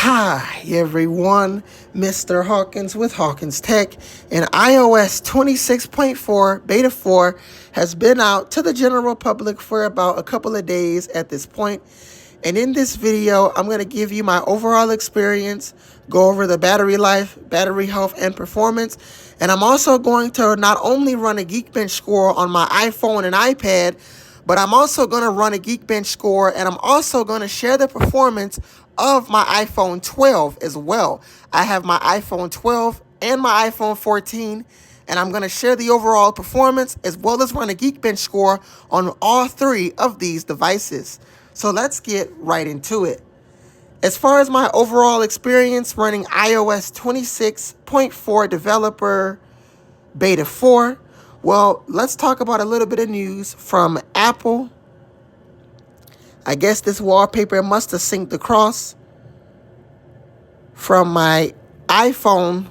Hi everyone, Mr. Hawkins with Hawkins Tech, and iOS 26.4 Beta 4 has been out to the general public for about a couple of days at this point. And in this video, I'm going to give you my overall experience, go over the battery life, battery health, and performance. And I'm also going to not only run a Geekbench score on my iPhone and iPad, but I'm also going to run a Geekbench score, and I'm also going to share the performance of my iPhone 12 as well. I have my iPhone 12 and my iPhone 14, and I'm going to share the overall performance as well as run a Geekbench score on all three of these devices. So let's get right into it. As far as my overall experience running iOS 26.4 developer beta 4, well, let's talk about a little bit of news from Apple. I guess this wallpaper must have synced across from my iPhone.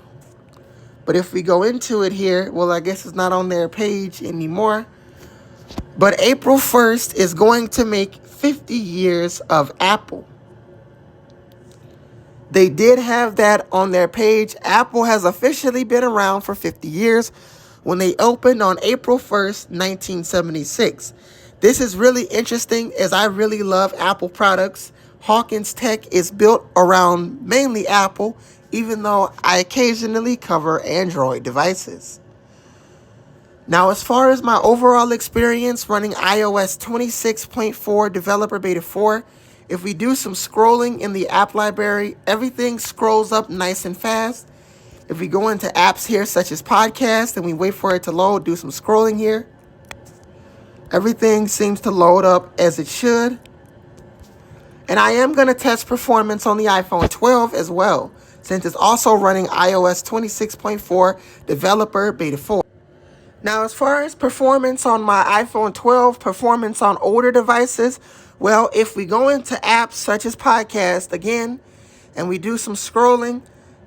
But if we go into it here, well, I guess it's not on their page anymore. But April 1st is going to make 50 years of Apple. They did have that on their page. Apple has officially been around for 50 years when they opened on April 1st, 1976. This is really interesting as I really love Apple products. Hawkins Tech is built around mainly Apple, even though I occasionally cover Android devices. Now, as far as my overall experience running iOS 26.4 Developer Beta 4, if we do some scrolling in the app library, everything scrolls up nice and fast. If we go into apps here, such as podcasts, and we wait for it to load, do some scrolling here, everything seems to load up as it should. And I am going to test performance on the iPhone 12 as well, since it's also running iOS 26.4 Developer Beta 4. Now, as far as performance on my iPhone 12, performance on older devices, well, if we go into apps such as podcast again, and we do some scrolling,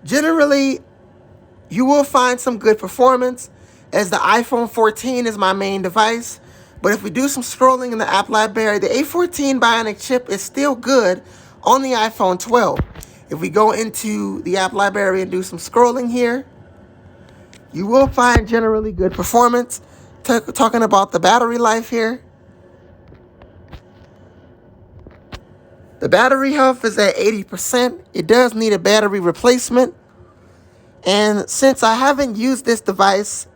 generally, you will find some good performance, as the iPhone 14 is my main device. But if we do some scrolling in the app library, the A14 Bionic chip is still good on the iPhone 12. If we go into the app library and do some scrolling here, you will find generally good performance. Talking about the battery life here, the battery health is at 80%. It does need a battery replacement. And since I haven't used this device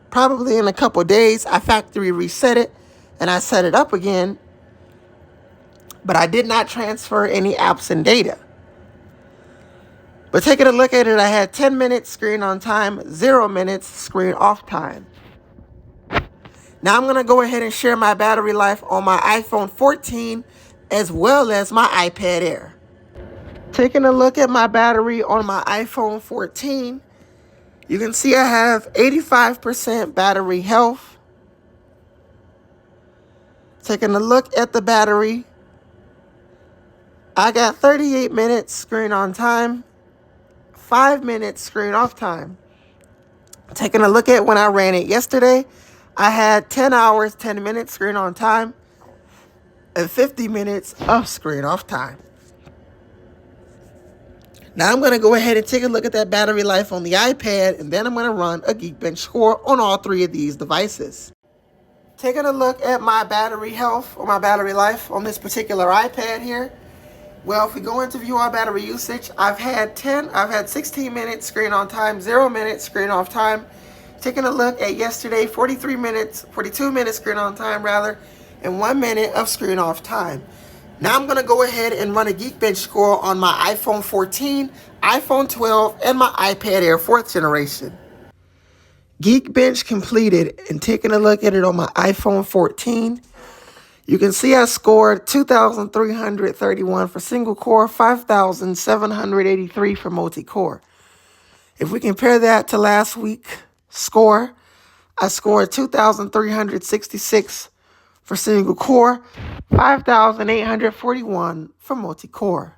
probably in a couple days, I factory reset it and I set it up again. But I did not transfer any apps and data. But taking a look at it, I had 10 minutes screen on time, 0 minutes screen off time. Now I'm going to go ahead and share my battery life on my iPhone 14 as well as my iPad Air. Taking a look at my battery on my iPhone 14, you can see I have 85% battery health. Taking a look at the battery, I got 38 minutes screen on time, 5 minutes screen off time. Taking a look at when I ran it yesterday, I had 10 hours, 10 minutes screen on time, and 50 minutes of screen off time. Now I'm going to go ahead and take a look at that battery life on the iPad, and then I'm going to run a Geekbench score on all three of these devices. Taking a look at my battery health or my battery life on this particular iPad here. Well, if we go into view our battery usage, I've had 16 minutes screen on time, 0 minutes screen off time. Taking a look at yesterday, 42 minutes screen on time rather, and 1 minute of screen off time. Now I'm going to go ahead and run a Geekbench score on my iPhone 14, iPhone 12, and my iPad Air 4th generation. Geekbench completed, and taking a look at it on my iPhone 14, you can see I scored 2,331 for single core, 5,783 for multi-core. If we compare that to last week's score, I scored 2,366 for single core, 5,841 for multi-core.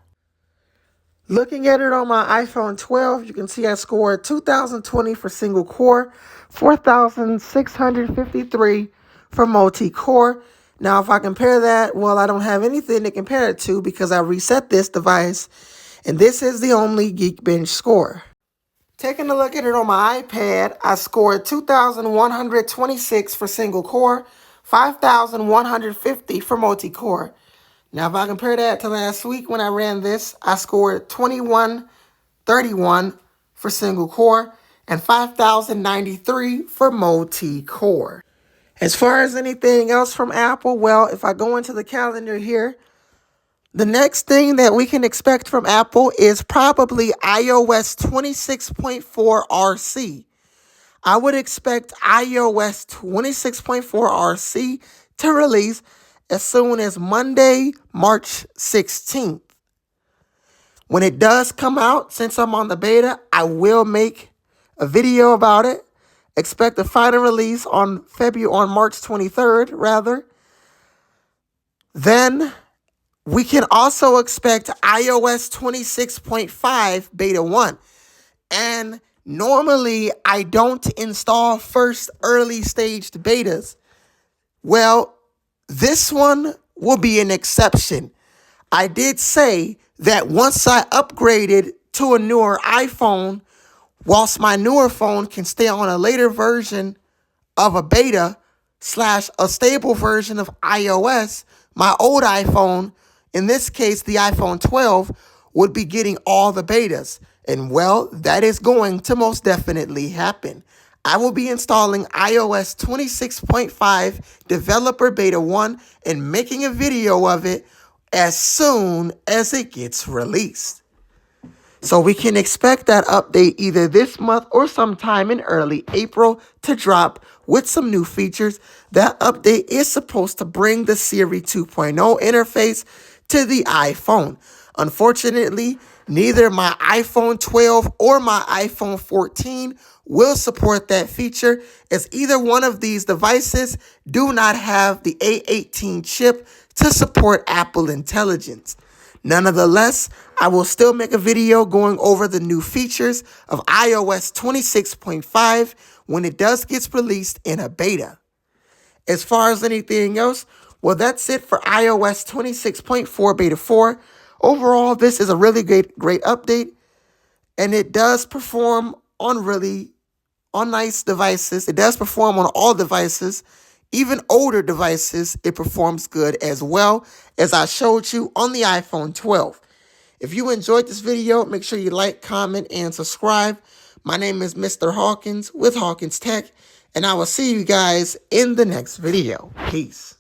Looking at it on my iPhone 12, you can see I scored 2,020 for single core, 4,653 for multi-core. Now, if I compare that, well, I don't have anything to compare it to because I reset this device And this is the only Geekbench score. Taking a look at it on my iPad, I scored 2,126 for single core, 5,150 for multi-core. Now, if I compare that to last week when I ran this, I scored 2,131 for single core and 5,093 for multi-core. As far as anything else from Apple, well, if I go into the calendar here, the next thing that we can expect from Apple is probably iOS 26.4 RC. I would expect iOS 26.4 RC to release as soon as Monday, March 16th. When it does come out, since I'm on the beta, I will make a video about it. Expect the final release on March 23rd, rather. Then we can also expect iOS 26.5 Beta 1. And normally, I don't install first early staged betas. Well, this one will be an exception. I did say that once I upgraded to a newer iPhone, whilst my newer phone can stay on a later version of a beta / a stable version of iOS, my old iPhone, in this case the iPhone 12, would be getting all the betas. And well, that is going to most definitely happen. I will be installing iOS 26.5 Developer Beta 1 and making a video of it as soon as it gets released. So we can expect that update either this month or sometime in early April to drop with some new features. That update is supposed to bring the Siri 2.0 interface to the iPhone. Unfortunately, neither my iPhone 12 or my iPhone 14 will support that feature, as either one of these devices do not have the A18 chip to support Apple Intelligence. Nonetheless, I will still make a video going over the new features of iOS 26.5 when it does get released in a beta. As far as anything else, well, that's it for iOS 26.4 Beta 4. Overall, this is a really great update, and it does perform on nice devices. It does perform on all devices. Even older devices, it performs good as well, as I showed you on the iPhone 12. If you enjoyed this video, make sure you like, comment, and subscribe. My name is Mr. Hawkins with Hawkins Tech, and I will see you guys in the next video. Peace.